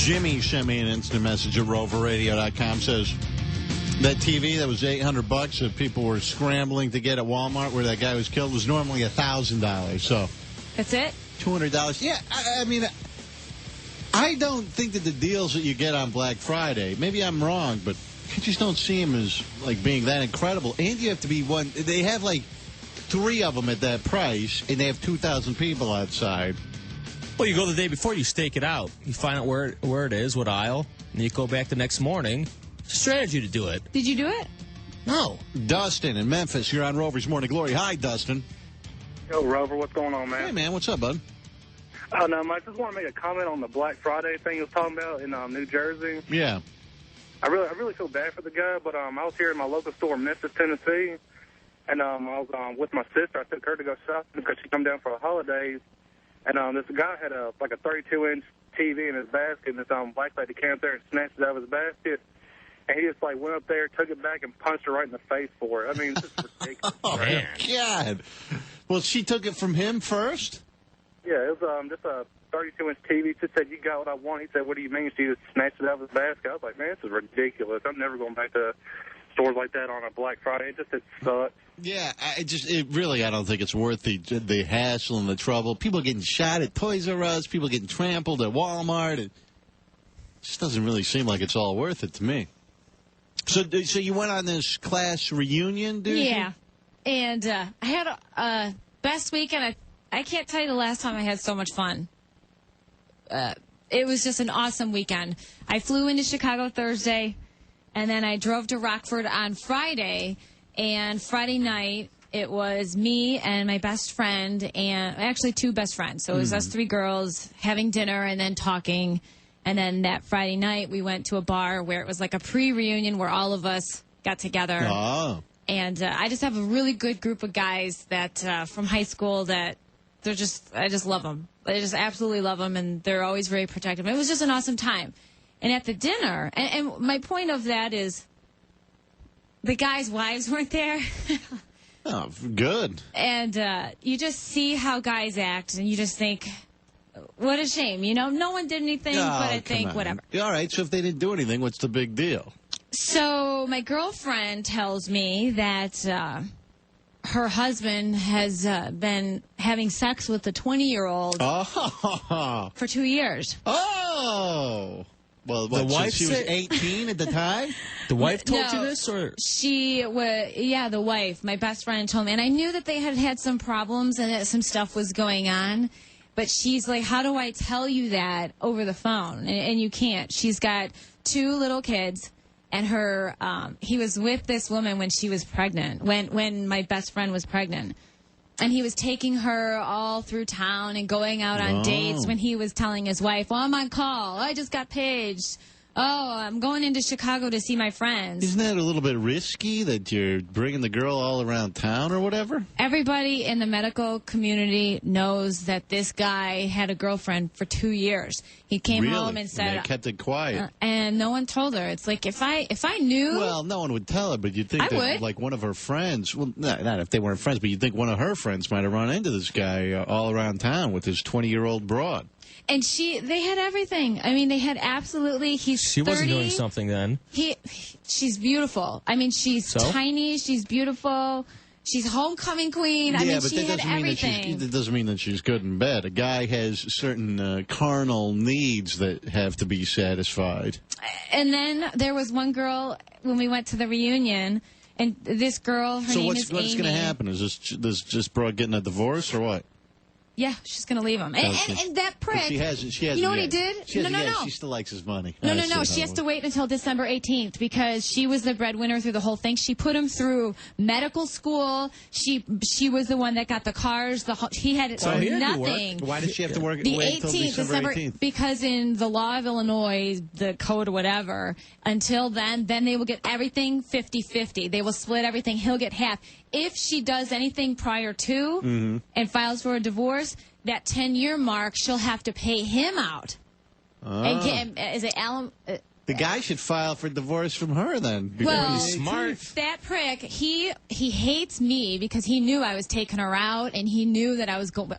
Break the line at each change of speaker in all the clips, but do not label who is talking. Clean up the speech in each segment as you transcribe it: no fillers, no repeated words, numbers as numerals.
Jimmy sent me an instant message at roverradio.com. Says that TV that was $800 that people were scrambling to get at Walmart where that guy was killed was normally $1,000. So
that's it?
$200. Yeah, I mean, I don't think that the deals that you get on Black Friday, maybe I'm wrong, but I just don't see them as like being that incredible. And you have to be one. They have like 3 of them at that price, and they have 2,000 people outside.
Well, you go the day before, you stake it out. You find out where it is, what aisle, and you go back the next morning. It's a strategy to do it.
Did you do it?
No.
Dustin in Memphis, you're on Rover's Morning Glory. Hi, Dustin.
Yo, Rover, what's going on, man?
Hey, man, what's up, bud?
Oh, no, I just want to make a comment on the Black Friday thing you was talking about in New Jersey.
Yeah.
I really feel bad for the guy, but I was here in my local store in Memphis, Tennessee, and I was with my sister. I took her to go shopping because she come down for the holidays. And this guy had a 32-inch TV in his basket, and this black lady came up there and snatched it out of his basket. And he just, went up there, took it back, and punched her right in the face for it. I mean, it's just ridiculous.
Oh, man. God. Well, she took it from him first?
Yeah, it was just a 32-inch TV. She said, you got what I want. He said, what do you mean? She just snatched it out of his basket. I was like, man, this is ridiculous. I'm never going back to stores like that on a Black Friday. It sucks. Yeah,
I don't think it's worth the hassle and the trouble. People getting shot at Toys R Us, people getting trampled at Walmart. It just doesn't really seem like it's all worth it to me. So you went on this class reunion, dude?
Yeah, and I had a best weekend. I can't tell you the last time I had so much fun. It was just an awesome weekend. I flew into Chicago Thursday, and then I drove to Rockford on Friday. And Friday night, it was me and my best friend, and actually 2 best friends. So it was us 3 girls having dinner and then talking. And then that Friday night, we went to a bar where it was like a pre-reunion where all of us got together.
Oh.
And I just have a really good group of guys that from high school that I just love them. I just absolutely love them, and they're always very protective. It was just an awesome time. And at the dinner, and my point of that is, the guys' wives weren't there.
Oh, good.
And you just see how guys act, and you just think, what a shame. No one did anything, but I think whatever.
All right, so if they didn't do anything, what's the big deal?
So my girlfriend tells me that her husband has been having sex with a 20-year-old for 2 years.
Oh. Well,
the wife
she was 18 at the time?
The wife told you this? Or
she was, yeah, the wife. My best friend told me. And I knew that they had some problems and that some stuff was going on. But she's like, how do I tell you that over the phone? And you can't. She's got 2 little kids. And he was with this woman when she was pregnant, when my best friend was pregnant. And he was taking her all through town and going out on dates when he was telling his wife, well, I'm on call. I just got paged. Oh, I'm going into Chicago to see my friends.
Isn't that a little bit risky that you're bringing the girl all around town or whatever?
Everybody in the medical community knows that this guy had a girlfriend for 2 years. He came home and said...
They kept it quiet.
And no one told her. It's like, if I knew...
Well, no one would tell her, but you'd think like one of her friends... Well, not if they weren't friends, but you'd think one of her friends might have run into this guy all around town with his 20-year-old broad.
And they had everything. I mean, they had absolutely. She
wasn't doing something then.
She's beautiful. I mean, she's tiny. She's beautiful. She's homecoming queen. I mean, she had everything.
That doesn't mean that she's good in bed. A guy has certain carnal needs that have to be satisfied.
And then there was one girl when we went to the reunion, and this girl, her name is Amy. So
what's going to happen? Is this just broad getting a divorce or what?
Yeah, she's going to leave him. And that prick,
she hasn't
you know what he did?
No. She still likes his money.
No. She has to wait until December 18th because she was the breadwinner through the whole thing. She put him through medical school. She was the one that got the cars. He had nothing.
Why did she have to work
the
wait
18th,
until December 18th?
Because in the law of Illinois, the code or whatever, until then they will get everything 50-50. They will split everything. He'll get half. If she does anything prior to and files for a divorce, that 10-year mark, she'll have to pay him out. And is it
The guy should file for divorce from her then.
Well,
He's
smart.
That prick, he hates me because he knew I was taking her out, and he knew that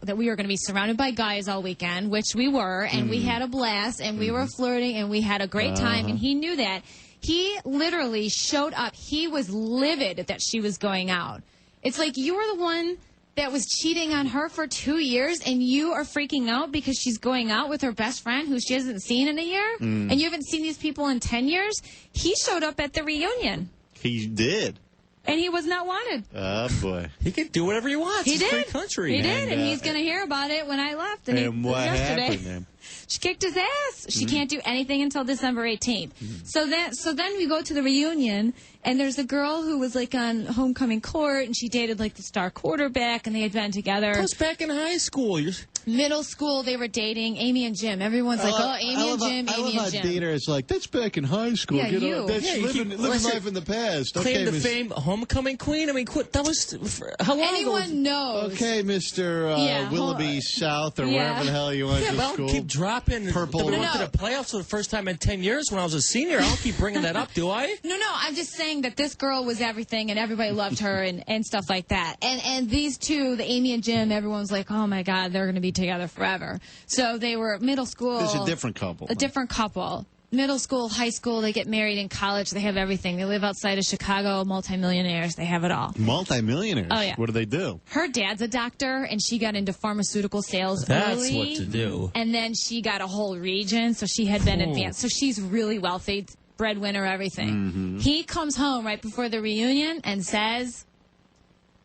that we were going to be surrounded by guys all weekend, which we were, and we had a blast, and we were flirting, and we had a great time, and he knew that. He literally showed up. He was livid that she was going out. It's like you were the one that was cheating on her for 2 years, and you are freaking out because she's going out with her best friend who she hasn't seen in a year, and you haven't seen these people in 10 years. He showed up at the reunion.
He did.
And he was not wanted.
Oh, boy.
He can do whatever he wants.
He
it's a
did.
free country.
He did, and
And,
he's going to hear about it when I left.
And what
yesterday.
happened then?
She kicked his ass. She can't do anything until December 18th. So then we go to the reunion, and there's a girl who was like on homecoming court, and she dated like the star quarterback, and they had been together.
That was back in high school.
Middle school, they were dating. Amy and Jim. Everyone's like, oh, Amy and Jim,
I
Amy
love how
and Jim.
Dieter is like, that's back in high school.
Yeah,
you know,
you.
that's
Yeah, you
living
keep-
life in the past.
Claim
Okay,
to
Miss-
fame, homecoming queen. I mean, that was how long ago?
Anyone knows.
Okay, Mr.
Yeah,
Willoughby South or
yeah.
wherever the hell you went
Yeah,
to
but I
school.
don't keep dropping.
Purple.
We
No,
went to
no.
the playoffs for the first time in 10 years when I was a senior. I don't keep bringing that up, do I?
No, I'm just saying that this girl was everything, and everybody loved her, and stuff like that. And these two, the Amy and Jim, everyone's like, oh my God, they're going to be together forever. So they were middle school.
This is a different couple.
A different couple. Middle school, high school, they get married in college. They have everything. They live outside of Chicago, multimillionaires. They have it all.
Multi-millionaires.
Oh, yeah.
What do they do?
Her dad's a doctor, and she got into pharmaceutical sales
That's
early.
what to do.
And then she got a whole region, so she had been advanced. So she's really wealthy, breadwinner, everything.
Mm-hmm.
He comes home right before the reunion and says,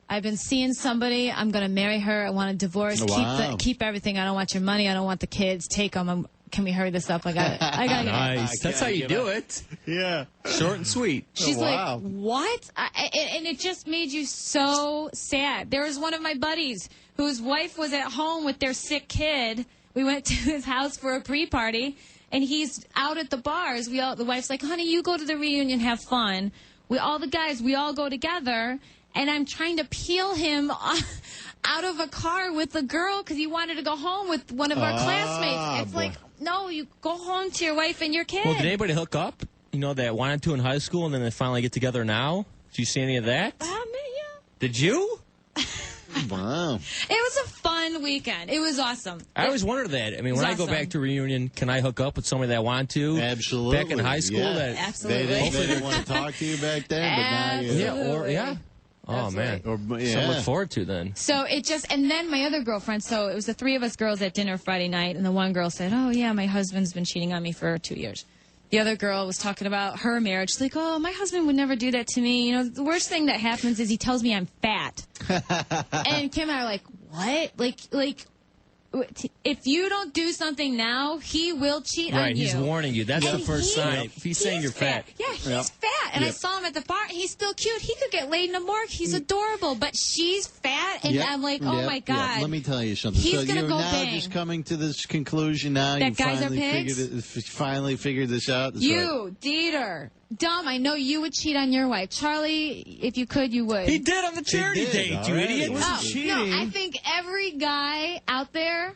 I've been seeing somebody. I'm going to marry her. I want a divorce.
Wow.
Keep everything. I don't want your money. I don't want the kids. Take them. Can we hurry this up? I got it. I got it.
Nice. That's how you do it.
Yeah.
Short and sweet.
She's
wow.
like, what? And it just made you so sad. There was one of my buddies whose wife was at home with their sick kid. We went to his house for a pre-party, and he's out at the bars. The wife's like, honey, you go to the reunion, have fun. All the guys, we all go together. And I'm trying to peel him out of a car with the girl because he wanted to go home with one of our classmates. It's
boy.
like, no, you go home to your wife and your kid.
Well, did anybody hook up? You know, that wanted to in high school and then they finally get together now? Did you see any of that?
Yeah.
Did you?
Wow.
It was a fun weekend. It was awesome.
I always wondered that. I mean, when I go
awesome.
back to a reunion, can I hook up with somebody that I want to?
Absolutely.
Back in high school?
Yeah.
That,
Absolutely.
They didn't want to talk to you back then, but now you
yeah. Oh,
Absolutely.
man.
Or, yeah.
Something to look forward to then.
So it just, and then my other girlfriend, so it was the three of us girls at dinner Friday night, and the one girl said, oh, yeah, my husband's been cheating on me for 2 years. The other girl was talking about her marriage. She's like, oh, my husband would never do that to me. You know, the worst thing that happens is he tells me I'm fat. And Kim and I are like, what? Like, if you don't do something now, he will cheat on you.
Right, he's warning you. That's
And
the first sign. If he's saying you're fat.
Yeah, he's fat. And I saw him at the bar. He's still cute. He could get laid in a morgue. He's adorable. But she's fat. And I'm like, oh, my God.
Let me tell you something.
He's
so
gonna
you're
go
now
bang.
just coming to this conclusion now.
That
You
guys are
finally figured this out. That's right.
You, Dieter. Dumb, I know you would cheat on your wife. Charlie, if you could, you would.
He did on the charity
did,
date, you
all right.
idiot.
It wasn't
Oh,
cheating.
no, I think every guy out there,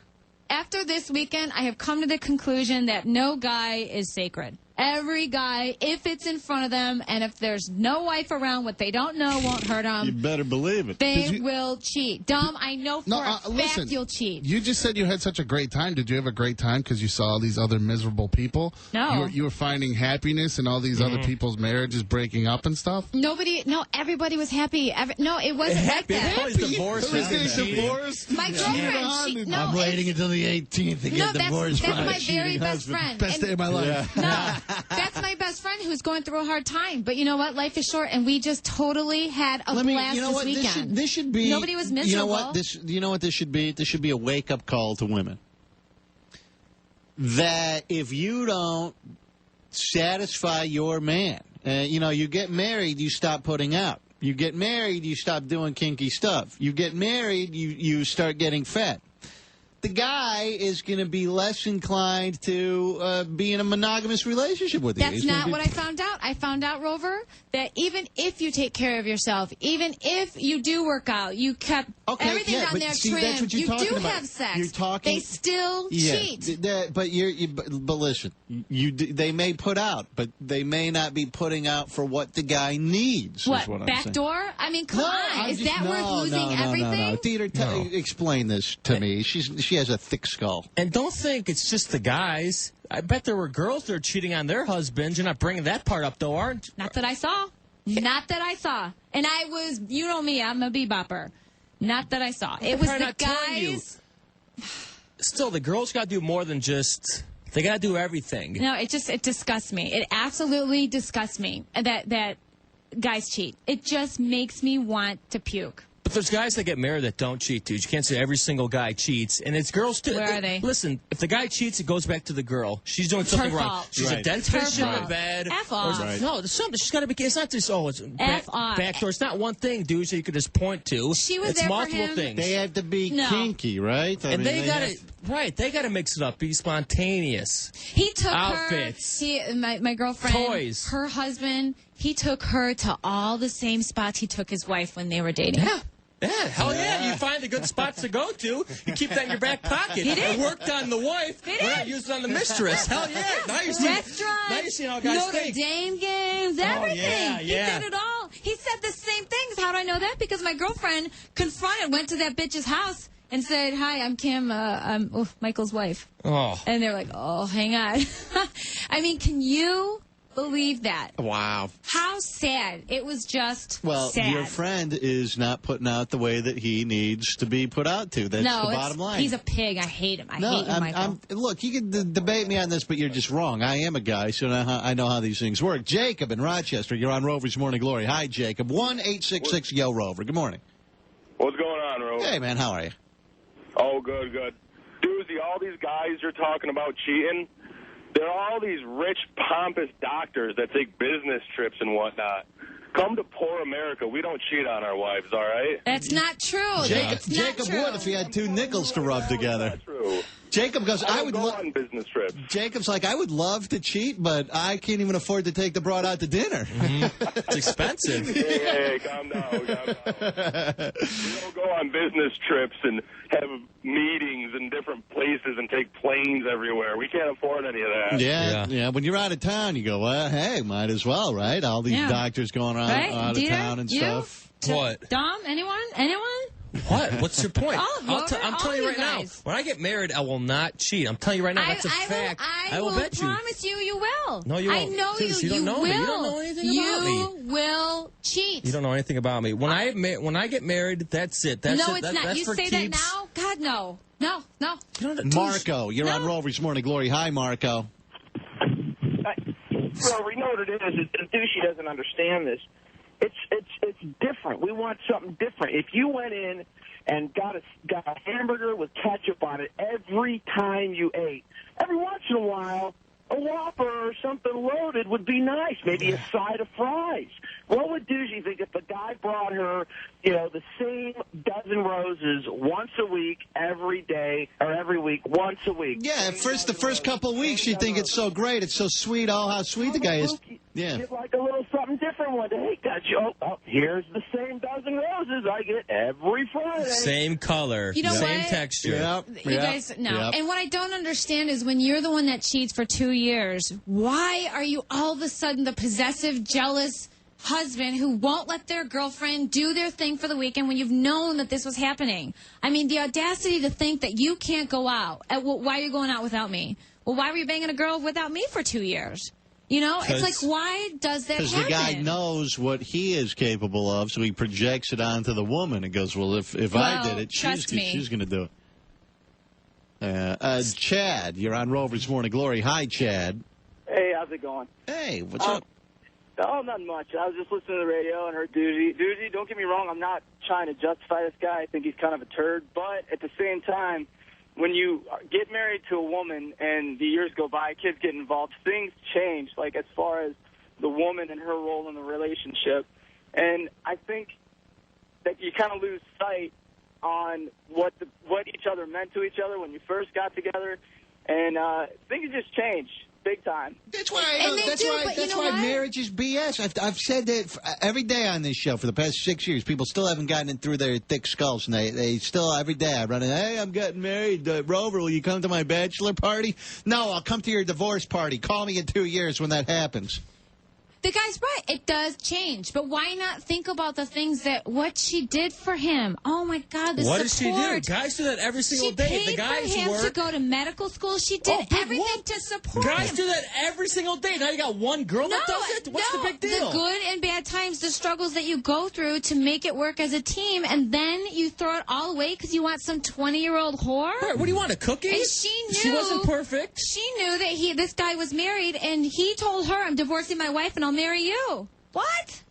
after this weekend, I have come to the conclusion that no guy is sacred. Every guy, if it's in front of them, and if there's no wife around, what they don't know won't hurt
You
them.
better believe it.
They will cheat. Dumb, I know for a fact
listen,
you'll cheat.
You just said you had such a great time. Did you have a great time because you saw all these other miserable people?
No.
You were finding happiness in all these other people's marriages breaking up and stuff?
Everybody was happy. No, it wasn't like that.
Everybody's divorced.
Everybody's
Cheating.
getting divorced?
My girlfriend, no,
I'm waiting until the 18th to get divorced
that's
from
my
my
very
cheating
best
husband.
friend.
Best
And-
day of my life.
No, that's my best friend who's going through a hard time. But you know what? Life is short, and we just totally had a blast
you know what?
this weekend.
This should be.
Nobody was miserable.
You know what? This should be. This should be a wake up call to women. That if you don't satisfy your man, you get married, you stop putting out. You get married, you stop doing kinky stuff. You get married, you start getting fat. the guy is going to be less inclined to be in a monogamous relationship with you.
That's not what I found out. I found out, Rover, that even if you take care of yourself, even if you do work out, you kept everything down there trimmed,
that's what you're
you
talking
do
about.
have sex.
You're talking,
they still cheat.
But but listen, they may put out, but they may not be putting out for what the guy needs.
What,
is what I'm
back
saying.
door? I mean, come on. Is that worth losing everything?
No. Dieter, explain this to me. She has a thick skull.
And don't think it's just the guys. I bet there were girls that are cheating on their husbands. You're not bringing that part up, though, aren't you?
Not that I saw. Not that I saw. And I was, you know me, I'm a bebopper. Not that I saw. It was the guys.
Still, the girls got to do more than just. They got to do everything.
No, it disgusts me. It absolutely disgusts me that guys cheat. It just makes me want to puke.
But there's guys that get married that don't cheat, dude. You can't say every single guy cheats. And it's girls, too.
Where are they?
Listen, if the guy cheats, it goes back to the girl. She's doing something wrong.
Fault.
She's a dentist, she's in bed.
F off.
Right.
No, there's something. She's got to be. It's not just, it's
F off.
backdoor. It's not one thing, dude, so you could just point to.
She was
it's
there for
multiple
him.
things.
They have to be kinky, right?
And they got to, right, they got to mix it up, be spontaneous.
He took
Outfits.
her, my girlfriend,
Toys.
her husband, he took her to all the same spots he took his wife when they were dating.
Yeah. Yeah, hell yeah. You find the good spots to go to. You keep that in your back pocket.
He did.
It worked on the wife.
He
We're
did.
not using it on the mistress. Hell yeah. Now you're seeing,
Restaurants,
now you're seeing how guys
Notre
think.
Dame games, everything.
yeah.
He did it all. He said the same things. How do I know that? Because my girlfriend went to that bitch's house and said, "Hi, I'm Kim. I'm Michael's wife."
Oh.
And they're like, "Oh, hang on." I mean, can you believe that?
Wow.
How sad. It was just sad.
Your friend is not putting out the way that he needs to be put out to. That's the bottom line.
He's a pig. I hate him. I hate you, Michael.
Look, you can debate me on this, but you're just wrong. I am a guy, so I know how these things work. Jacob in Rochester, you're on Rover's Morning Glory. Hi, Jacob. 1-866-YO-ROVER. Good morning.
What's going on, Rover?
Hey, man, how are you?
Oh, good. Dude, all these guys you're talking about cheating, they're all these rich, pompous doctors that take business trips and whatnot. Come to poor America. We don't cheat on our wives, all right?
That's not true.
Jacob would if he had two nickels to rub together.
That's true.
Jacob goes,
I would go on business trips.
Jacob's like, I would love to cheat, but I can't even afford to take the broad out to dinner.
It's expensive.
Hey, calm down. We don't go on business trips and have meetings in different places and take planes everywhere. We can't afford any of that.
Yeah. When you're out of town, you go, well, hey, might as well, right? All these doctors going on out of town and stuff.
What?
Dom? Anyone?
What? What's your point?
I'm
telling you right now. When I get married, I will not cheat. I'm telling you right now. That's a fact.
I will
bet you.
promise you will.
No, you won't.
I know
Please,
you.
You don't know
will.
me. You don't know anything about me.
You will cheat.
You don't know anything about me. When I get married, that's it. That's
no,
it.
it's not.
That's
You
for
say
keeps.
that now? God, no. No.
Marco, you're on Rover's Morning Glory. Hi, Marco.
Rover, you know what it is? Duji doesn't understand this. It's different. We want something different. If you went in and got a hamburger with ketchup on it every time you ate, every once in a while, a Whopper or something loaded would be nice. Maybe a side of fries. What would Duji think if the guy brought her, the same dozen roses once a week, every day, or every week, once a week?
Yeah, the first couple of weeks, you think it's so great. It's so sweet. Oh, how sweet the guy is. Yeah.
Get like a little something different one day. Here's the same dozen roses I get every Friday.
Same color.
You know
same
what?
texture.
You guys, no. And what I don't understand is when you're the one that cheats for 2 years, why are you all of a sudden the possessive, jealous husband who won't let their girlfriend do their thing for the weekend when you've known that this was happening? I mean, the audacity to think that you can't go out. Why are you going out without me? Well, why were you banging a girl without me for 2 years? It's like, why does that happen?
Because the guy knows what he is capable of, so he projects it onto the woman and goes, well, if I did it, she's going to do it. Chad, you're on Rover's Morning Glory. Hi, Chad.
Hey, how's it going?
Hey, what's up?
Oh, not much. I was just listening to the radio and heard Duji. Duji, don't get me wrong, I'm not trying to justify this guy. I think he's kind of a turd. But at the same time, when you get married to a woman and the years go by, kids get involved, things change, like as far as the woman and her role in the relationship. And I think that you kind of lose sight on what each other meant to each other when you first got together, and things just changed big time.
That's why marriage is BS. I've said that every day on this show for the past 6 years. People still haven't gotten it through their thick skulls, and they still every day I run in. Hey, I'm getting married. Rover, will you come to my bachelor party? No, I'll come to your divorce party. Call me in 2 years when that happens.
The guy's right. It does change. But why not think about the things what she did for him? Oh, my God, the
What
support.
does she do? Guys do that every single day.
She
The guys
paid for him
work.
to go to medical school. She did everything to support
Guys
him.
do that every single day. Now you got one girl that does it? What's the big deal?
The good and bad times, the struggles that you go through to make it work as a team, and then you throw it all away because you want some 20-year-old whore?
Right, what do you want, a cookie?
And she knew.
She wasn't perfect.
She knew that this guy was married, and he told her, I'm divorcing my wife and I'll marry you. What?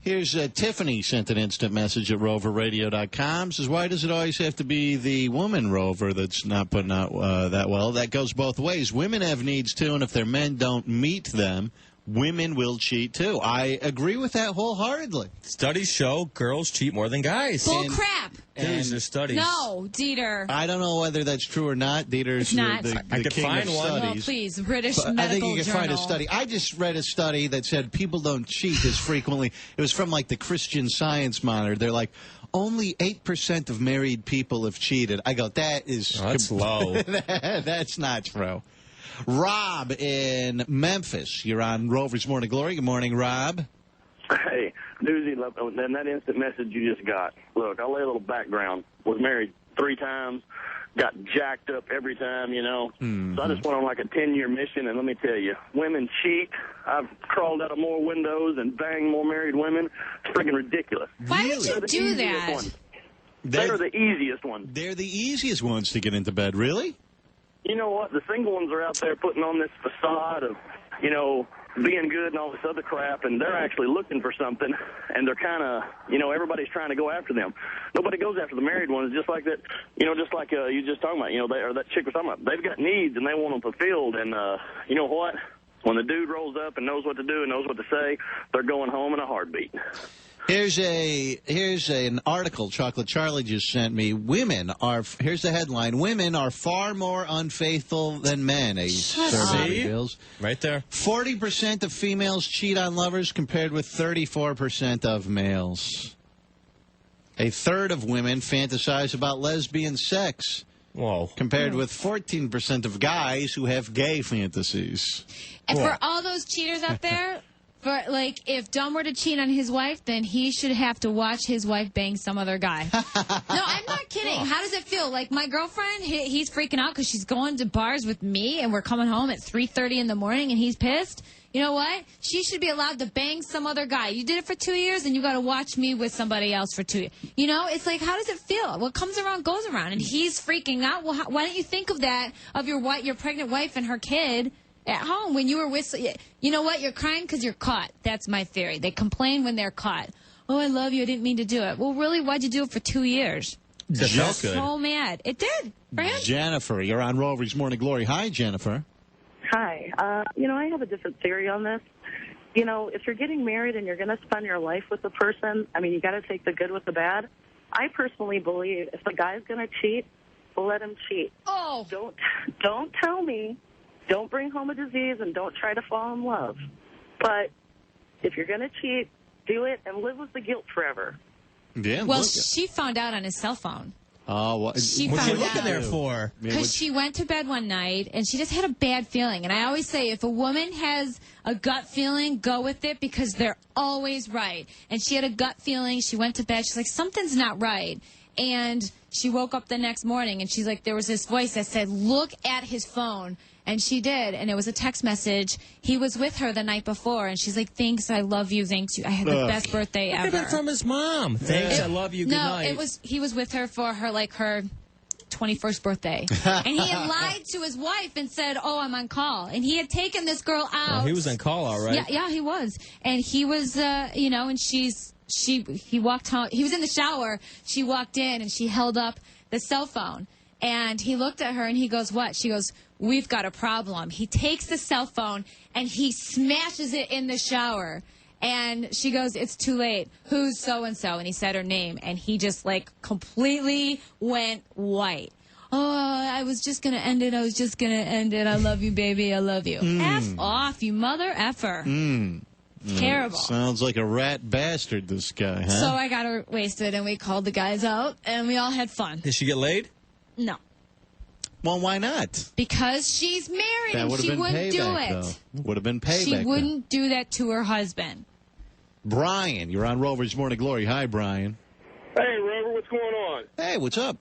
Here's Tiffany sent an instant message at roverradio.com. Says, why does it always have to be the woman Rover that's not putting out that well? That goes both ways. Women have needs, too, and if their men don't meet them, women will cheat, too. I agree with that wholeheartedly.
Studies show girls cheat more than guys.
Bull crap.
There's the studies.
No, Dieter.
I don't know whether that's true or not. Dieter's
not.
the
I could
king
find
of
one.
studies.
Oh, please, British
But
Medical
I think you can find a
Journal.
study. I just read a study that said people don't cheat as frequently. It was from like the Christian Science Monitor. They're like, only 8% of married people have cheated. I go, that's
low.
That's not true. Rob in Memphis. You're on Rover's Morning Glory. Good morning, Rob.
Hey, Duji, and that instant message you just got. Look, I'll lay a little background. Was married 3 times, got jacked up every time, you know. So I just went on like a 10-year mission, and let me tell you, women cheat. I've crawled out of more windows and banged more married women. It's freaking ridiculous.
Why would you do that?
They're the easiest ones.
They're the easiest ones to get into bed. Really?
You know what? The single ones are out there putting on this facade of, you know, being good and all this other crap, and they're actually looking for something, and they're kind of, you know, everybody's trying to go after them. Nobody goes after the married ones, just like that, you know, just like you just talking about, you know, or that chick was talking about. They've got needs, and they want them fulfilled, and you know what? When the dude rolls up and knows what to do and knows what to say, they're going home in a heartbeat.
Here's an article Chocolate Charlie just sent me. Here's the headline: Women are far more unfaithful than men. A survey reveals.
Right there.
40% of females cheat on lovers, compared with 34% of males. A third of women fantasize about lesbian sex.
Whoa.
Compared with 14% of guys who have gay fantasies.
And for all those cheaters out there, if Dom were to cheat on his wife, then he should have to watch his wife bang some other guy. No, I'm not kidding. How does it feel? Like, my girlfriend, he's freaking out because she's going to bars with me, and we're coming home at 3:30 in the morning, and he's pissed. You know what? She should be allowed to bang some other guy. You did it for 2 years, and you got to watch me with somebody else for 2 years. You know, it's like, how does it feel? What comes around goes around, and he's freaking out. Well, why don't you think of that, of your pregnant wife and her kid at home when you were with, you know what? You're crying because you're caught. That's my theory. They complain when they're caught. Oh, I love you. I didn't mean to do it. Well, really, why'd you do it for 2 years?
That felt good.
So mad. It did. For him.
Jennifer, you're on Rover's Morning Glory. Hi, Jennifer.
Hi. You know, I have a different theory on this. You know, if you're getting married and you're going to spend your life with the person, I mean, you got to take the good with the bad. I personally believe if the guy's going to cheat, let him cheat.
Oh.
Don't tell me. Don't bring home a disease, and don't try to fall in love. But if you're going to cheat, do it and live with the guilt forever.
Yeah.
Well, she found out on his cell phone.
Oh,
what's she looking there for?
Because she went to bed one night, and she just had a bad feeling. And I always say, if a woman has a gut feeling, go with it, because they're always right. And she had a gut feeling. She went to bed. She's like, something's not right. And she woke up the next morning, and she's like, there was this voice that said, look at his phone. And she did, and it was a text message. He was with her the night before, and she's like, thanks, I love you, thanks you. I had the best birthday ever.
It could have been from his mom. Thanks, I love you, good night.
No, he was with her for her 21st birthday. And he had lied to his wife and said, oh, I'm on call. And he had taken this girl out.
Oh, he was on call, all right.
Yeah, he was. And he was, you know, and he walked home. He was in the shower. She walked in, and she held up the cell phone. And he looked at her, and he goes, what? She goes, we've got a problem. He takes the cell phone, and he smashes it in the shower. And she goes, it's too late. Who's so-and-so? And he said her name. And he just, like, completely went white. Oh, I was just going to end it. I love you, baby. I love you. F off, you mother effer. Terrible.
Sounds like a rat bastard, this guy, huh?
So I got her wasted, and we called the guys out, and we all had fun.
Did she get laid?
No.
Well, why not?
Because she's married,
That
and
would have
she
been
wouldn't do
payback,
it.
though. Would have been payback.
She wouldn't do that to her husband.
Brian, you're on Rover's Morning Glory. Hi, Brian.
Hey, Rover, what's going on?
Hey, what's up?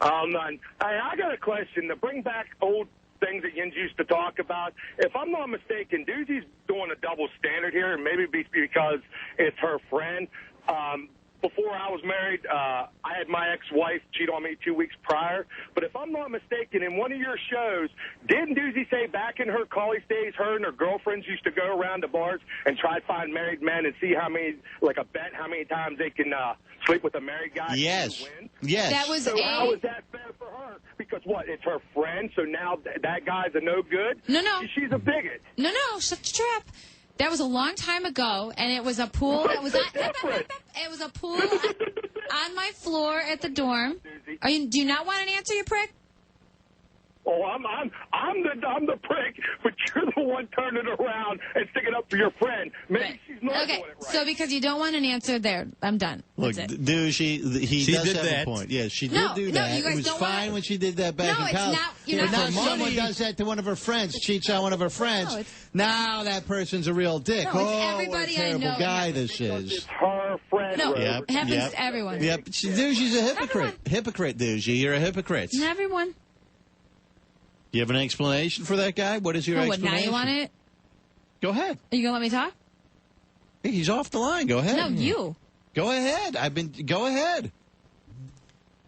None. Hey, I got a question to bring back old things that Yins used to talk about. If I'm not mistaken, Duji's doing a double standard here, and maybe because it's her friend. Before I was married, I had my ex-wife cheat on me 2 weeks prior. But if I'm not mistaken, in one of your shows, didn't Duji say back in her college days, her and her girlfriends used to go around to bars and try to find married men and see how many, like a bet, how many times they can sleep with a married guy?
Yes.
And win?
Yes.
That was
So how is that fair for her? Because what? It's her friend, so now that guy's a no good?
No.
She's a bigot.
No, shut the trap. That was a long time ago, and it was a pool. It was a pool on my floor at the dorm. Do you not want an answer, you prick?
Oh, I'm the prick, but you're the one turning it around and sticking up for your friend. Maybe she's not doing it right.
So because you don't want an answer there, I'm done.
Look,
That's it.
he does
did
have
that.
a point. Yeah, she
No,
did do
no,
that.
you guys
It was
don't
fine
want-
when she did that back
No,
in
it's
college.
not- you're
But
not
now
for
someone
money.
does that to one of her friends, cheats on one of her friends.
No, it's-
Now that person's a real dick.
No, it's
what a
everybody I
terrible
know.
guy this is.
It's her friend.
No,
Rover.
it happens to everyone.
Yep. She's a hypocrite. Hypocrite, Duji. You're a hypocrite.
Not everyone.
You have an explanation for that guy? What is your
Oh, what, now
explanation?
you want it?
Go ahead.
Are you going to let me talk?
He's off the line. Go ahead.
No, you.
Go ahead. Go ahead.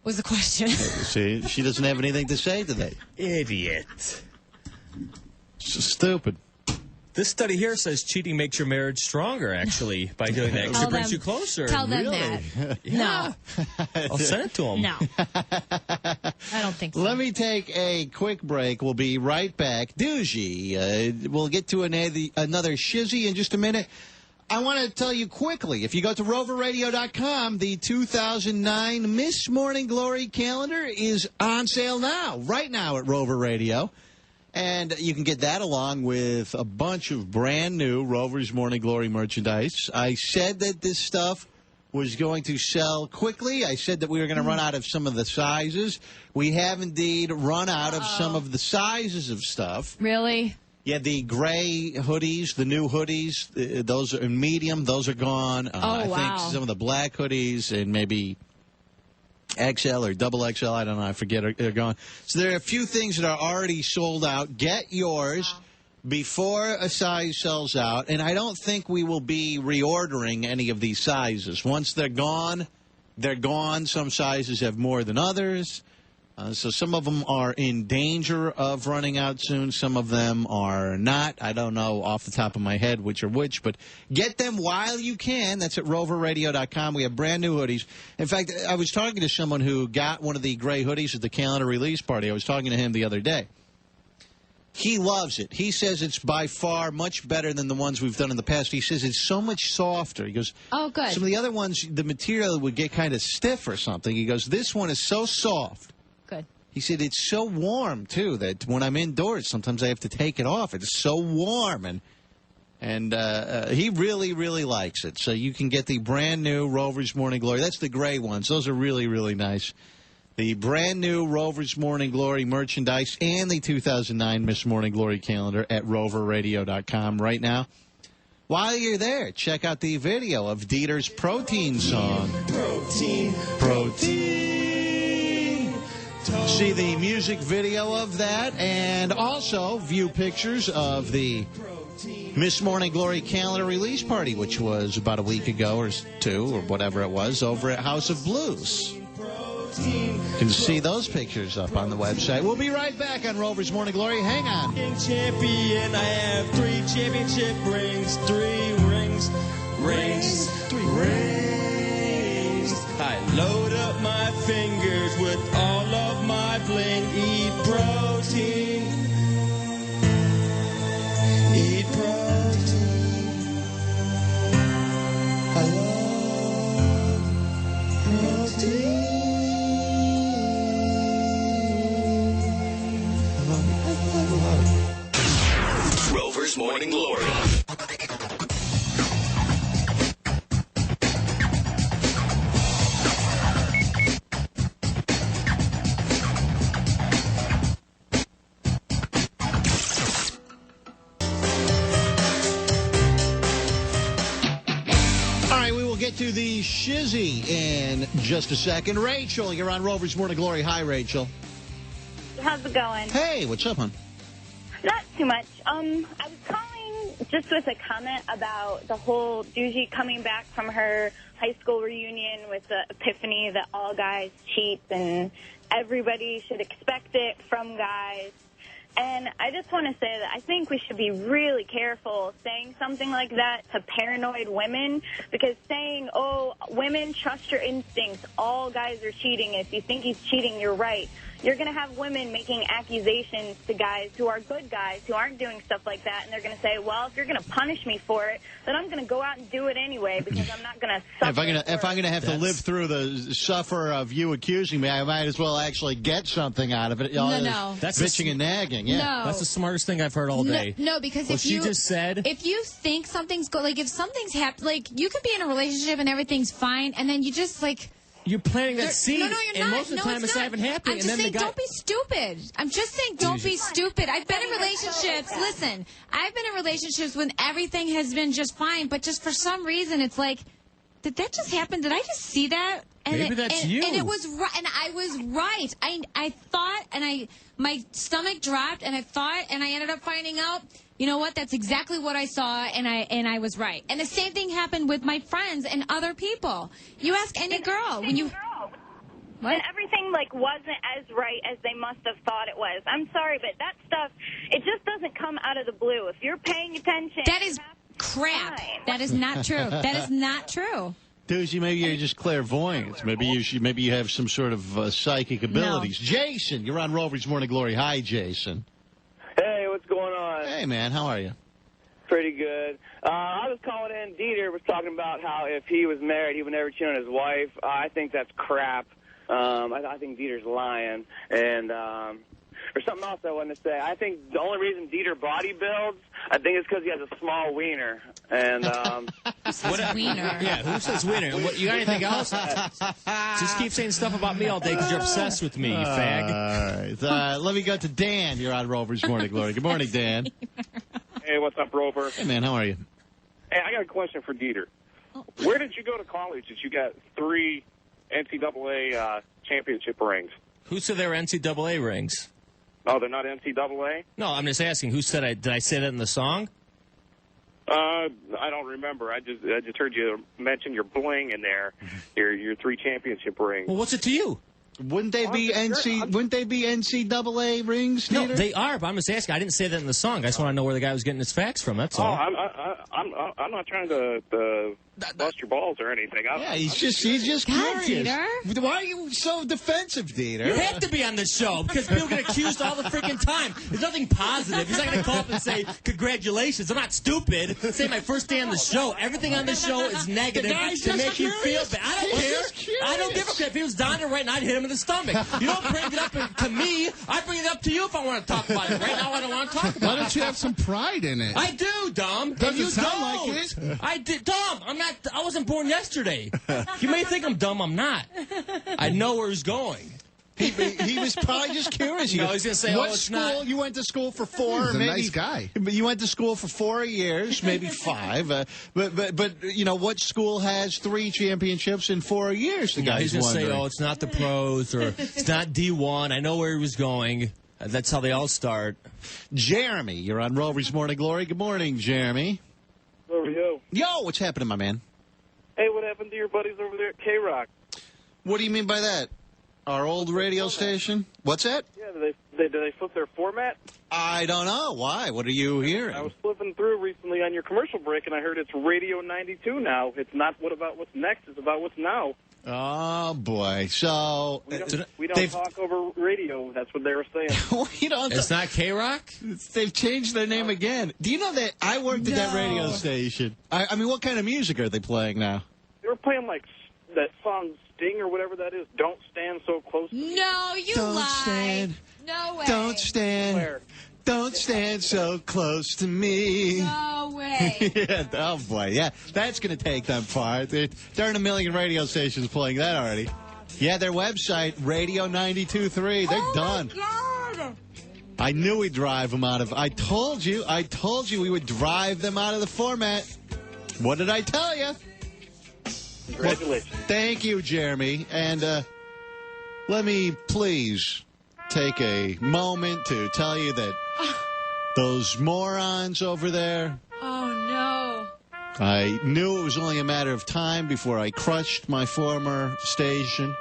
Was the question.
See, she doesn't have anything to say today.
Idiot.
It's just stupid.
This study here says cheating makes your marriage stronger, actually, by doing that. 'cause
Tell
it brings
them-
you closer.
Tell them
Really?
that.
Yeah. I'll send it to them.
No. I don't think so.
Let me take a quick break. We'll be right back. Duji, we'll get to another shizzy in just a minute. I want to tell you quickly, if you go to roverradio.com, the 2009 Miss Morning Glory calendar is on sale now, right now at Rover Radio. And you can get that along with a bunch of brand new Rover's Morning Glory merchandise. I said that this stuff was going to sell quickly. I said that we were going to run out of some of the sizes. We have indeed run out of some of the sizes of stuff.
Really?
Yeah, the gray hoodies, the new hoodies, those are in medium. Those are gone. I
wow.
think some of the black hoodies and maybe XL or double XL, I don't know, I forget, are gone. So there are a few things that are already sold out. Get yours before a size sells out, and I don't think we will be reordering any of these sizes. Once they're gone, they're gone. Some sizes have more than others. So some of them are in danger of running out soon. Some of them are not. I don't know off the top of my head which are which, but get them while you can. That's at roverradio.com. We have brand new hoodies. In fact, I was talking to someone who got one of the gray hoodies at the calendar release party. I was talking to him the other day. He loves it. He says it's by far much better than the ones we've done in the past. He says it's so much softer. He goes,
oh, good.
Some of the other ones, the material would get kind of stiff or something. He goes, this one is so soft.
Good.
He said it's so warm, too, that when I'm indoors, sometimes I have to take it off. It's so warm. And he really, really likes it. So you can get the brand new Rover's Morning Glory. That's the gray ones. Those are really, really nice. The brand new Rover's Morning Glory merchandise and the 2009 Miss Morning Glory calendar at roverradio.com right now. While you're there, check out the video of Dieter's protein song. Protein. See the music video of that, and also view pictures of the Miss Morning Glory calendar release party, which was about a week ago or two or whatever it was, over at House of Blues. You can see those pictures up on the website. We'll be right back on Rover's Morning Glory. Hang on.
Champion, I have 3 championship rings, 3 rings. I load up my fingers with all of my bling. Eat protein. Eat protein.
Rover's Morning Glory.
Get to the shizzy in just a second. Rachel, you're on Rover's Morning Glory. Hi, Rachel.
How's it going?
Hey, what's up, hon?
Not too much. I was calling just with a comment about the whole Duji coming back from her high school reunion with the epiphany that all guys cheat and everybody should expect it from guys. And I just want to say that I think we should be really careful saying something like that to paranoid women, because saying, oh, women, trust your instincts, all guys are cheating, if you think he's cheating, you're right. You're going to have women making accusations to guys who are good guys, who aren't doing stuff like that, and they're going to say, well, if you're going to punish me for it, then I'm going to go out and do it anyway, because I'm not going to suffer.
If I'm going to have to live through the suffer of you accusing me, I might as well actually get something out of it.
No.
That's
bitching and nagging. Yeah,
No.
That's the smartest thing I've heard all day.
No, because
what
if
she
you
just said,
if you think something's if something's happened, like you could be in a relationship and everything's fine, and then you just
you're planting that seed.
No, you're
and
not.
most of the time it's not even happening.
I'm just saying, don't be stupid. I'm just saying, don't be stupid. I've been in relationships. Listen, I've been in relationships when everything has been just fine, but just for some reason, it's like, did that just happen? Did I just see that? And
Maybe that's you.
And it was right. And I was right. I thought, and my stomach dropped, and I thought, and I ended up finding out. You know what? That's exactly what I saw, and I was right. And the same thing happened with my friends and other people. You ask any girl when you. What?
And everything wasn't as right as they must have thought it was. I'm sorry, but that stuff, it just doesn't come out of the blue. If you're paying attention,
that is crap. That is not true. That is not true.
Duji, maybe you're just clairvoyant. Maybe you have some sort of psychic abilities.
No.
Jason, you're on Rover's Morning Glory. Hi, Jason.
Hey, what's going on?
Hey, man, how are you?
Pretty good. I was calling in. Dieter was talking about how if he was married, he would never cheat on his wife. I think that's crap. I think Dieter's lying. And there's something else I wanted to say. I think the only reason Dieter body builds, I think it's because he has a small wiener. And
what wiener?
Yeah, who says wiener? You got anything else? Just keep saying stuff about me all day because you're obsessed with me, you fag.
All right. Let me go to Dan. You're on Rover's Morning Glory. Good morning, Dan.
Hey, what's up, Rover?
Hey, man, how are you?
Hey, I got a question for Dieter. Where did you go to college that you got 3 NCAA championship rings?
Who said they were NCAA rings?
Oh, they're not NCAA?
No, I'm just asking. Who said did I say that in the song?
I don't remember. I just heard you mention your bling in there. Your 3 championship rings.
Well, what's it to you?
Wouldn't they be NCAA rings?
No,
Dieter?
they are. But I'm just asking. I didn't say that in the song. I just want to know where the guy was getting his facts from. That's all.
I'm not trying to bust your balls or anything.
He's just
God,
curious.
Dieter.
Why are you so defensive, Dieter?
You have to be on this show because people get accused all the freaking time. There's nothing positive. He's not going to call up and say, congratulations. I'm not stupid. Say my first day on the show. Everything on this show is negative to make you feel bad. I don't care. I don't give a crap. If he was dying right now, I'd hit him in the stomach. You don't bring it up to me. I bring it up to you if I want to talk about it. Right now, I don't want to talk about it.
Why don't you have some pride in it?
I do, Dom.
Doesn't sound like it.
I did, Dom. I wasn't born yesterday. You may think I'm dumb. I'm not. I know where he's going.
He was probably just curious.
No, he's going to say,
what
it's
school?
not.
You went to school for 4.
He's a
maybe,
nice guy.
But you went to school for 4 years, maybe 5. But you know, what school has 3 championships in 4 years? The guy's
he's going to say,
wondering.
it's not the pros or it's not D1. I know where he was going. That's how they all start.
Jeremy, you're on Rover's Morning Glory. Good morning, Jeremy.
Over you.
Yo, what's happening, my man?
Hey, what happened to your buddies over there at K-Rock?
What do you mean by that? Our old radio station? What's that?
Yeah, did they flip their format?
I don't know. Why? What are you hearing?
I was flipping through recently on your commercial break, and I heard it's Radio 92 now. It's not what about what's next. It's about what's now.
Oh, boy. So
we don't talk over radio. That's what they were saying.
It's not K-Rock?
They've changed their name again. Do you know that I worked at that radio station? I mean, what kind of music are they playing now?
They were playing, like, that song Sting or whatever that is. Don't stand so close to me.
No, you
Don't
lie.
stand.
No way.
Don't stand.
Where?
Don't stand so close to me.
No way.
Yeah, oh, boy. Yeah, that's going to take them far. There aren't a million radio stations playing that already. Yeah, their website, Radio 92.3. They're done.
Oh, my God.
I knew we'd drive them out of... I told you we would drive them out of the format. What did I tell you?
Congratulations.
Well, thank you, Jeremy. And let me please take a moment to tell you that those morons over there...
Oh, no.
I knew it was only a matter of time before I crushed my former station.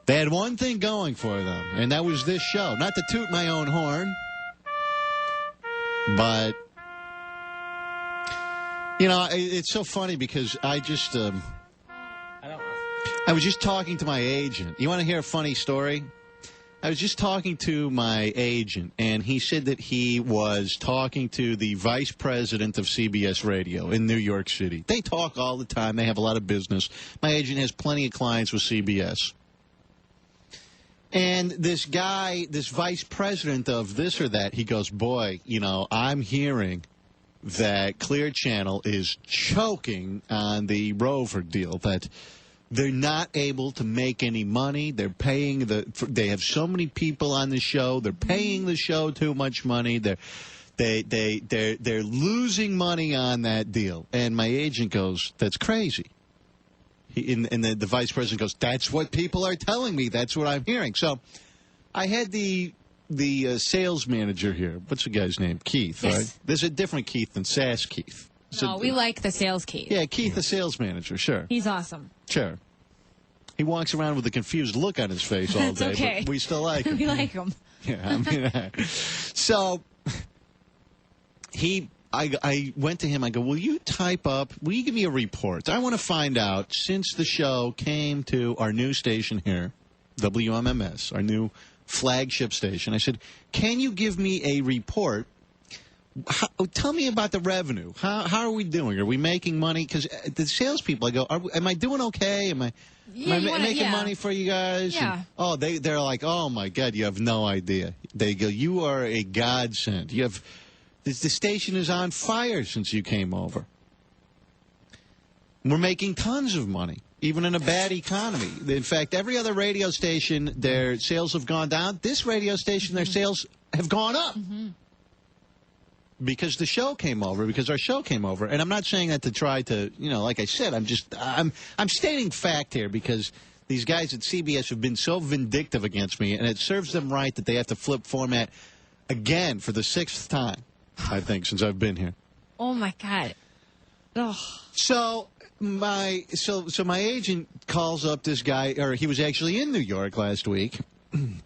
They had one thing going for them, and that was this show. Not to toot my own horn, but, you know, it's so funny because I just, I was just talking to my agent. You want to hear a funny story? I was just talking to my agent, and he said that he was talking to the vice president of CBS Radio in New York City. They talk all the time. They have a lot of business. My agent has plenty of clients with CBS. And this guy, this vice president of this or that, he goes, boy, you know, I'm hearing that Clear Channel is choking on the Rover deal, that they're not able to make any money. They're paying they have so many people on the show. They're paying the show too much money. They're losing money on that deal. And my agent goes, that's crazy. And the vice president goes, that's what people are telling me. That's what I'm hearing. So I had the sales manager here. What's the guy's name? Keith,
yes.
Right? There's a different Keith than Sass Keith.
No, we like the sales Keith.
Yeah, Keith, the sales manager, sure.
He's awesome.
Sure. He walks around with a confused look on his face all day,
okay.
But we still like him.
We like him.
Yeah, I mean, so I went to him. I go, will you give me a report? I want to find out, since the show came to our new station here, WMMS, our new flagship station, I said, can you give me a report? Tell me about the revenue. How are we doing? Are we making money? Because the salespeople, I go, am I doing okay? Am I making money for you guys?
Yeah.
And, they're like, oh, my God, you have no idea. They go, you are a godsend. You have... The station is on fire since you came over. We're making tons of money, even in a bad economy. In fact, every other radio station, their sales have gone down. This radio station, their sales have gone up. Mm-hmm. Because the show came over, because our show came over. And I'm not saying that to try to, like I said, I'm stating fact here because these guys at CBS have been so vindictive against me, and it serves them right that they have to flip format again for the 6th time. I think, since I've been here.
Oh, my God. Ugh.
So my agent calls up this guy, or he was actually in New York last week, and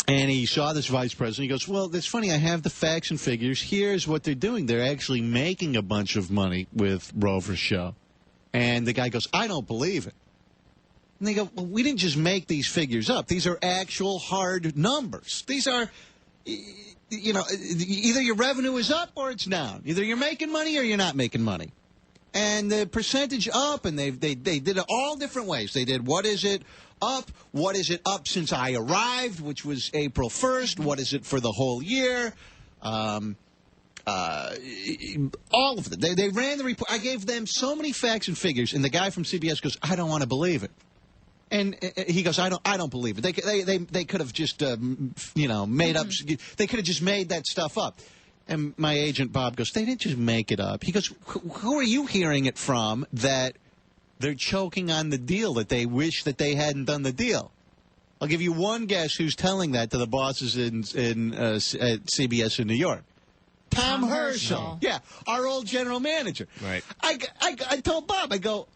he saw this vice president. He goes, well, that's funny. I have the facts and figures. Here's what they're doing. They're actually making a bunch of money with Rover's show. And the guy goes, I don't believe it. And they go, well, we didn't just make these figures up. These are actual hard numbers. These are... either your revenue is up or it's down. Either you're making money or you're not making money. And the percentage up, and they did it all different ways. They did, what is it up? What is it up since I arrived, which was April 1st? What is it for the whole year? All of it. They ran the report. I gave them so many facts and figures, and the guy from CBS goes, I don't want to believe it. And he goes, I don't believe it. They could have just, made up. They could have just made that stuff up. And my agent, Bob, goes, they didn't just make it up. He goes, who are you hearing it from that they're choking on the deal, that they wish that they hadn't done the deal? I'll give you one guess who's telling that to the bosses at CBS in New York. Tom Herschel. Yeah, our old general manager.
Right.
I told Bob, I go,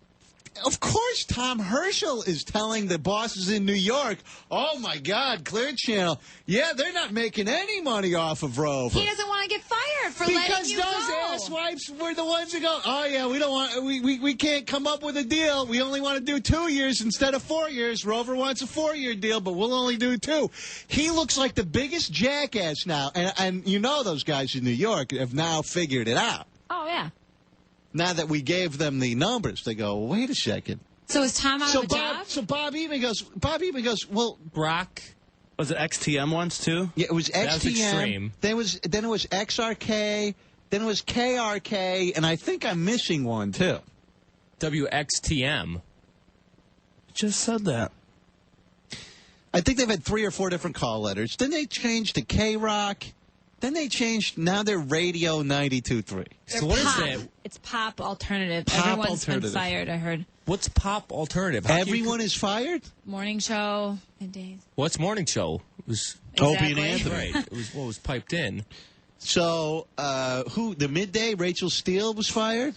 of course Tom Herschel is telling the bosses in New York, oh, my God, Clear Channel, yeah, they're not making any money off of Rover.
He doesn't want to get fired for letting you go.
Because those asswipes were the ones who go, oh, yeah, we can't come up with a deal. We only want to do 2 years instead of 4 years. Rover wants a 4-year deal, but we'll only do 2. He looks like the biggest jackass now. And those guys in New York have now figured it out.
Oh, yeah.
Now that we gave them the numbers, they go, well, wait a second.
So is Tom out of a job?
So Bob even goes, well,
Brock,
Was it XTM once, too?
Yeah, it was XTM.
That was extreme.
Then it was XRK. Then it was KRK. And I think I'm missing one, too.
WXTM.
Just said that.
I think they've had 3 or 4 different call letters. Then they changed to K-Rock. Then they changed. Now they're Radio 92.3.
So what is that?
It's pop alternative.
Pop
Everyone's
alternative.
been fired, I heard.
What's pop alternative? How can you-
Everyone is fired?
Morning show, middays.
What's morning show? It was
Opie and Anthony.
Right. It was what was piped in.
So, the midday, Rachel Steele was fired?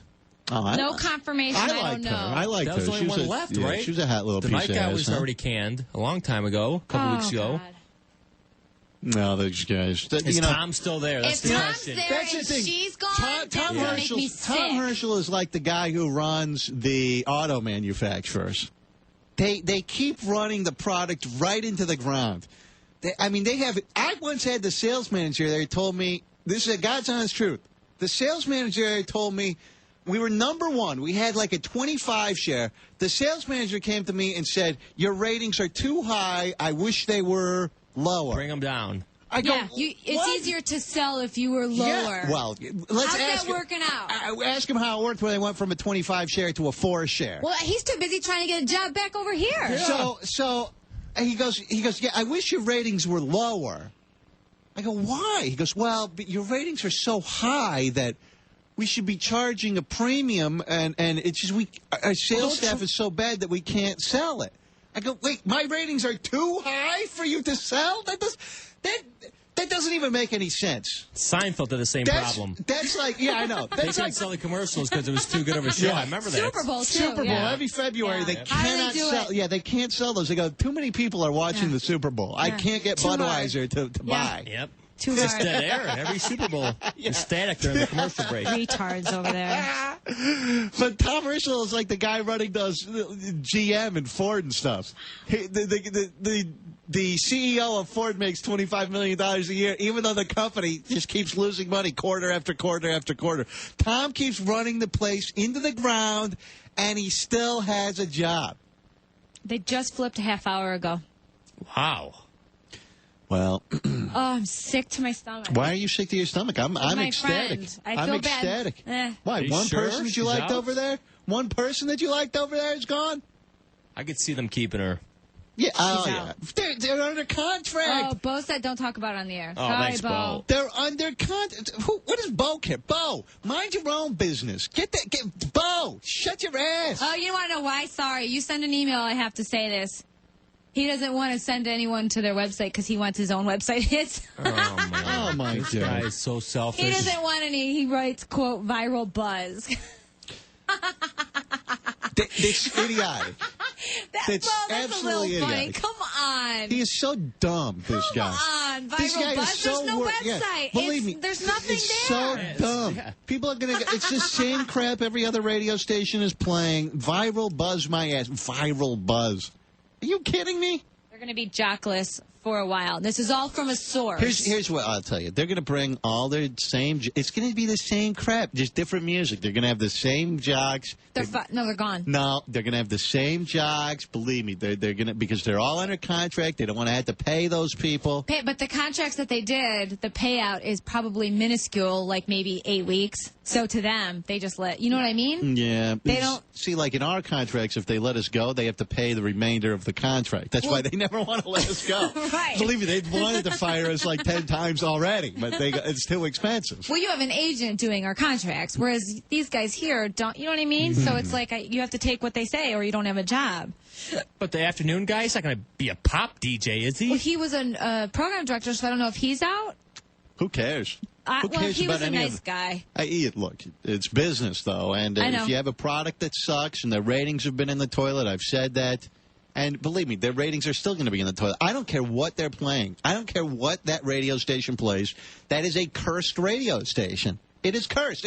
Oh,
No confirmation. I don't
liked
know.
her. I liked
That
her.
was the only
She
one
a-
left,
yeah,
right?
She was a hot little
The
piece
night
of
guy
ass,
was
huh?
already canned a long time ago, a couple weeks ago.
God.
No, those guys.
Is Tom still there? That's
If
the
Tom's
question.
there
That's the
and
thing.
she's gone,
Tom
that's gonna make me
Tom
sick.
Herschel is like the guy who runs the auto manufacturers. They keep running the product right into the ground. They have. I once had the sales manager there told me, this is a God's honest truth. The sales manager there told me we were number 1. We had like a 25 share. The sales manager came to me and said, your ratings are too high. I wish they were lower.
Bring them down.
I go,
it's
what?
easier to sell if you were lower.
Yeah. Well, let's
How's
ask
that working out?
Ask him how it worked when they went from a 25 share to a 4 share.
Well, he's too busy trying to get a job back over here.
So he goes, yeah, I wish your ratings were lower. I go, why? He goes, well, but your ratings are so high that we should be charging a premium, and it's just our sales staff is so bad that we can't sell it. I go, wait, my ratings are too high for you to sell? That doesn't even make any sense.
Seinfeld had the same problem.
That's like, yeah, I know.
They
That's
couldn't
like
sell the commercials because it was too good of a show.
Yeah.
I remember that.
Super Bowl, too.
Super Bowl every February. They cannot sell. Yeah, they can't sell those. They go, too many people are watching the Super Bowl. I can't get
Too
Budweiser to buy.
Yep.
Too
Just
hard.
dead air in every Super Bowl. It's static during the commercial break.
Retards over there.
But Tom Herschel is like the guy running those GM and Ford and stuff. The CEO of Ford makes $25 million a year, even though the company just keeps losing money quarter after quarter after quarter. Tom keeps running the place into the ground, and he still has a job.
They just flipped a half hour ago.
Wow.
Well,
Oh, I'm sick to my stomach.
why are you sick to your stomach? I'm
my
ecstatic.
friend. I
I'm
feel
ecstatic.
bad.
Why?
Are you
One
sure
person that you
she's
liked
out?
over there? One person that you liked over there is gone?
I could see them keeping her.
Yeah,
She's out.
They're under contract.
Oh, Bo said don't talk about it on the air.
Oh,
Sorry,
thanks, Bo.
They're under contract. What does Bo care? Bo, mind your own business. Bo, shut your ass.
Oh, you want to know why? Sorry. You send an email, I have to say this. He doesn't want to send anyone to their website because he wants his own website hits.
Oh,
my
This
God.
guy is so selfish.
He doesn't want any. He writes, quote, viral buzz.
It's idiotic. That's
a
absolutely
little funny.
idiotic.
Come on.
He is so dumb, this guy.
Come on.
This guy
Viral
is
buzz.
so
There's no
yeah,
website.
believe me,
There's nothing
it's
there.
so dumb. People are going to. It's the same crap every other radio station is playing. Viral buzz, my ass. Viral buzz. Are you kidding me?
They're going to be jockless for a while. This is all from a source.
Here's what I'll tell you. They're going to bring all their same. It's going to be the same crap, just different music. They're going to have the same jocks.
No, they're gone.
No, they're going to have the same jocks. Believe me, they're going to, because they're all under contract. They don't want to have to pay those people.
But the contracts that they did, the payout is probably minuscule, like maybe 8 weeks. So to them, they just you know what I mean?
Yeah.
They don't.
See, like in our contracts, if they let us go, they have to pay the remainder of the contract. That's why they never want to let us go.
Right.
Believe me, they've wanted to fire us like 10 times already, but it's too expensive.
Well, you have an agent doing our contracts, whereas these guys here don't. You know what I mean? So it's like you have to take what they say, or you don't have a job.
But the afternoon guy's not going to be a pop DJ, is he?
Well, he was a program director, so I don't know if he's out.
Who cares? Who
Well,
cares
he
about
was a
any
nice
of
guy.
Look, it's business, though, and
I know.
if you have a product that sucks and the ratings have been in the toilet, I've said that, and believe me, their ratings are still going to be in the toilet. I don't care what they're playing. I don't care what that radio station plays. That is a cursed radio station. It is cursed.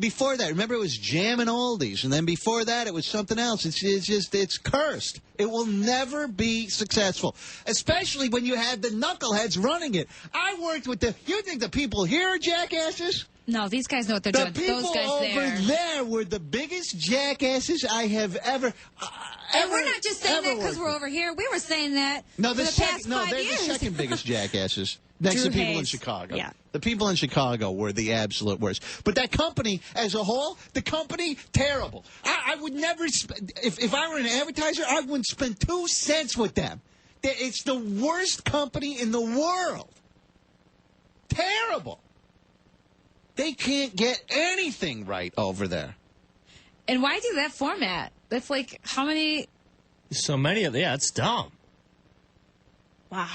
Before that, remember, it was Jam and Oldies, and then before that, it was something else. It's cursed. It will never be successful, especially when you have the knuckleheads running it. I worked with you think the people here are jackasses?
No, these guys know what they're
The
doing.
people
Those guys
over there were the biggest jackasses I have ever.
And we're not just saying that because
worked
we're over here. We were saying that
No,
for the past 5
they're
years.
the second biggest jackasses. Next
Drew
to people in
Hayes.
Chicago.
Yeah.
The people in Chicago were the absolute worst. But that company as a whole, the company, terrible. I would never, if I were an advertiser, I wouldn't spend 2 cents with them. It's the worst company in the world. Terrible. They can't get anything right over there.
And why do that format? That's like, how many?
So many of them. Yeah, it's dumb.
Wow.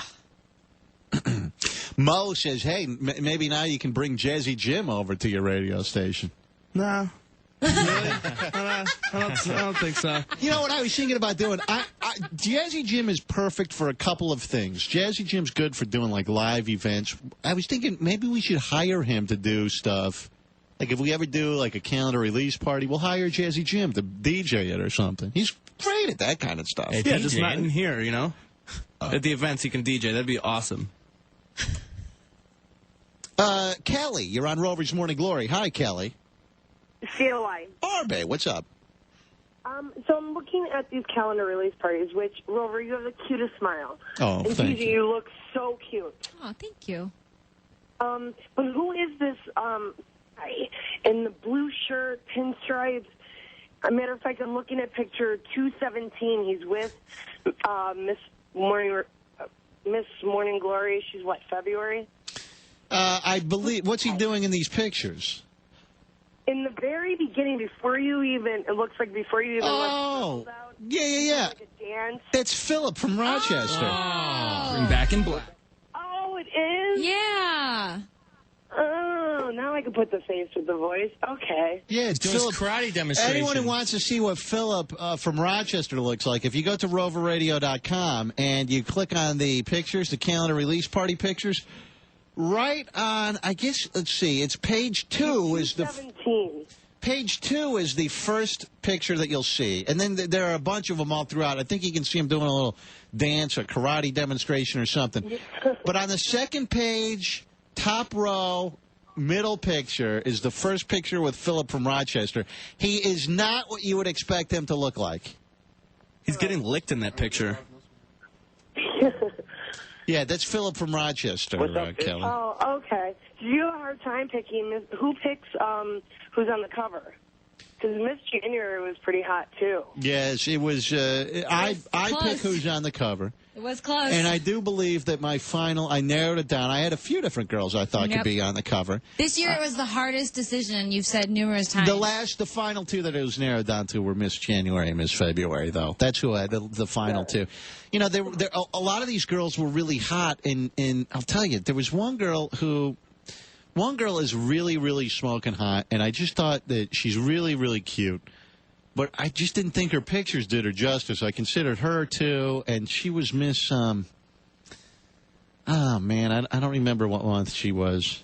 Mo says, hey, maybe now you can bring Jazzy Jim over to your radio station.
No. I don't think so.
You know what I was thinking about doing? Jazzy Jim is perfect for a couple of things. Jazzy Jim's good for doing, like, live events. I was thinking maybe we should hire him to do stuff. Like, if we ever do, like, a calendar release party, we'll hire Jazzy Jim to DJ it or something. He's great at that kind of stuff.
Hey, yeah, just not in here, you know? At the events, he can DJ. That'd be awesome.
Kelly, you're on Rover's Morning Glory. Hi, Kelly.
COI.
Arbe, what's up?
So I'm looking at these calendar release parties, which, Rover, you have the cutest smile.
Oh,
and
thank
Duji,
you.
you look so cute.
Oh, thank you.
But who is this in the blue shirt, pinstripes? As a matter of fact, I'm looking at picture 217. He's with Miss Morning Glory. She's, what, February?
I believe. What's he doing in these pictures?
In the very beginning, before you even, it looks like before you even
Oh, yeah.
like a dance.
That's Philip from Rochester.
Bring back in black.
Oh, it is?
Yeah.
Oh, now I can put the face with the voice. Okay.
Yeah, it's
doing
Philip.
karate demonstration.
Anyone who wants to see what Philip from Rochester looks like, if you go to roverradio.com and you click on the pictures, the calendar release party pictures, right on, I guess, let's see, it's page 2 is the...
17.
Page 2 is the first picture that you'll see. And then there are a bunch of them all throughout. I think you can see him doing a little dance or karate demonstration or something. But on the second page, top row, middle picture, is the first picture with Philip from Rochester. He is not what you would expect him to look like.
He's getting licked in that picture.
Yeah, that's Philip from Rochester, Kelly.
Oh, okay. Do you have a hard time picking who picks who's on the cover? Because Miss January was pretty hot too.
Yes, it was. I pick who's on the cover.
It was close.
And I do believe that my final, I narrowed it down. I had a few different girls I thought could be on the cover.
This year it was the hardest decision, you've said numerous times.
The final two that it was narrowed down to were Miss January and Miss February, though. That's who I had the final two. You know, a lot of these girls were really hot, and I'll tell you, there was one girl is really, really smoking hot, and I just thought that she's really, really cute. But I just didn't think her pictures did her justice. I considered her, too, and she was Miss, oh, man, I don't remember what month she was.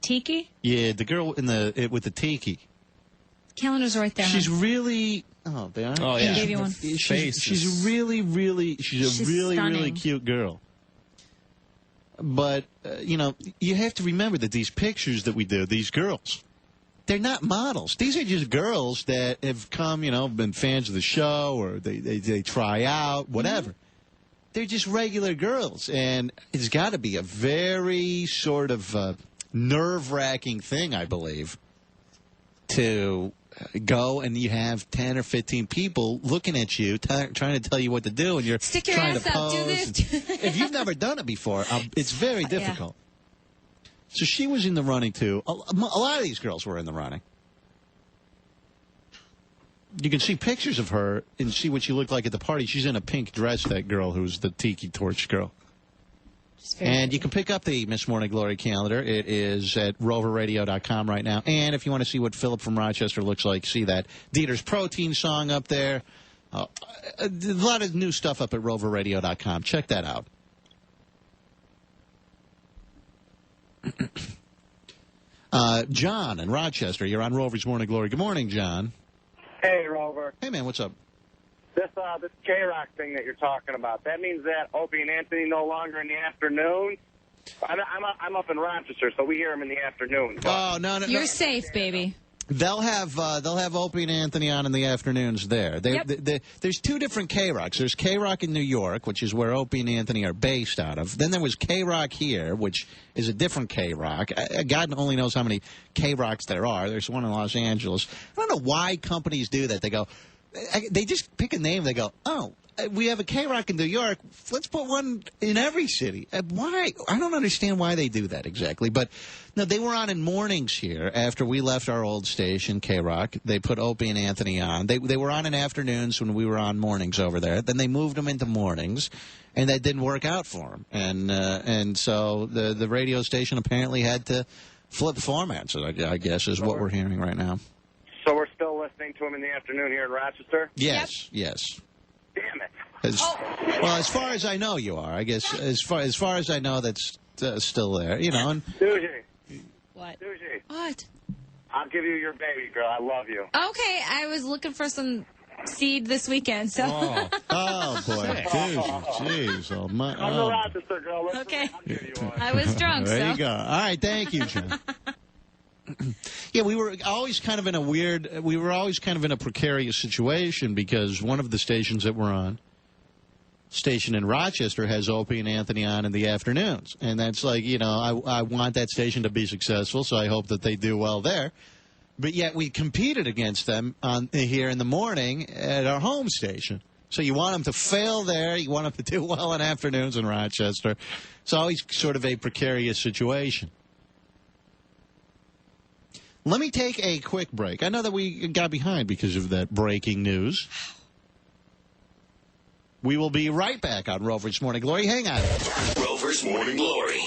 Tiki?
Yeah, the girl with the tiki.
Calendar's right there.
She's really, oh, they are?
Oh, yeah.
I gave you one.
She's really, really, she's a really,
stunning.
really cute girl. But, you know, you have to remember that these pictures that we do, these girls, they're not models. These are just girls that have come, you know, been fans of the show, or they try out, whatever. They're just regular girls, and it's got to be a very sort of nerve-wracking thing, I believe, to go and you have 10 or 15 people looking at you, trying to tell you what to do, and you're
Stick your
trying
ass
to
up, do
pose.
this.
If you've never done it before, it's very difficult. So she was in the running, too. A lot of these girls were in the running. You can see pictures of her and see what she looked like at the party. She's in a pink dress, that girl who's the Tiki Torch girl. And you can pick up the Miss Morning Glory calendar. It is at roverradio.com right now. And if you want to see what Philip from Rochester looks like, see that. Dieter's Protein song up there. A lot of new stuff up at roverradio.com. Check that out. John in Rochester, you're on Rover's Morning Glory. Good morning, John.
Hey, Rover.
Hey, man, what's up?
This K-Rock thing that you're talking about, that means that Opie and Anthony no longer in the afternoon?
I'm up in Rochester, so we hear him in the afternoon.
Oh, no.
You're safe, baby.
They'll have Opie and Anthony on in the afternoons there. There's two different K-Rocks. There's K-Rock in New York, which is where Opie and Anthony are based out of. Then there was K-Rock here, which is a different K-Rock. God only knows how many K-Rocks there are. There's one in Los Angeles. I don't know why companies do that. They just pick a name. They go, oh, we have a K-Rock in New York. Let's put one in every city. Why? I don't understand why they do that exactly. But no, they were on in mornings here after we left our old station, K-Rock. They put Opie and Anthony on. They were on in afternoons when we were on mornings over there. Then they moved them into mornings, and that didn't work out for them. And so the radio station apparently had to flip formats, I guess, is what we're hearing right now.
So we're still listening to him in the afternoon here in Rochester?
Yes, yes.
Damn it.
Well, as far as I know, you are. I guess as far as I know, that's still there. You know. And,
Duji.
What?
Duji.
What?
I'll give you your baby, girl. I love you.
Okay, I was looking for some seed this weekend, so.
Oh boy, jeez, oh my.
I'm the Rochester girl. Listen,
okay.
I'll give you one.
I was drunk,
There
so.
you go. All right, thank you, John. Yeah, we were always kind of in a precarious situation because one of the stations that we're on, station in Rochester, has Opie and Anthony on in the afternoons. And that's like, I want that station to be successful, so I hope that they do well there. But yet we competed against them here in the morning at our home station. So you want them to fail there, you want them to do well in afternoons in Rochester. It's always sort of a precarious situation. Let me take a quick break. I know that we got behind because of that breaking news. We will be right back on Rover's Morning Glory. Hang on.
Rover's Morning Glory.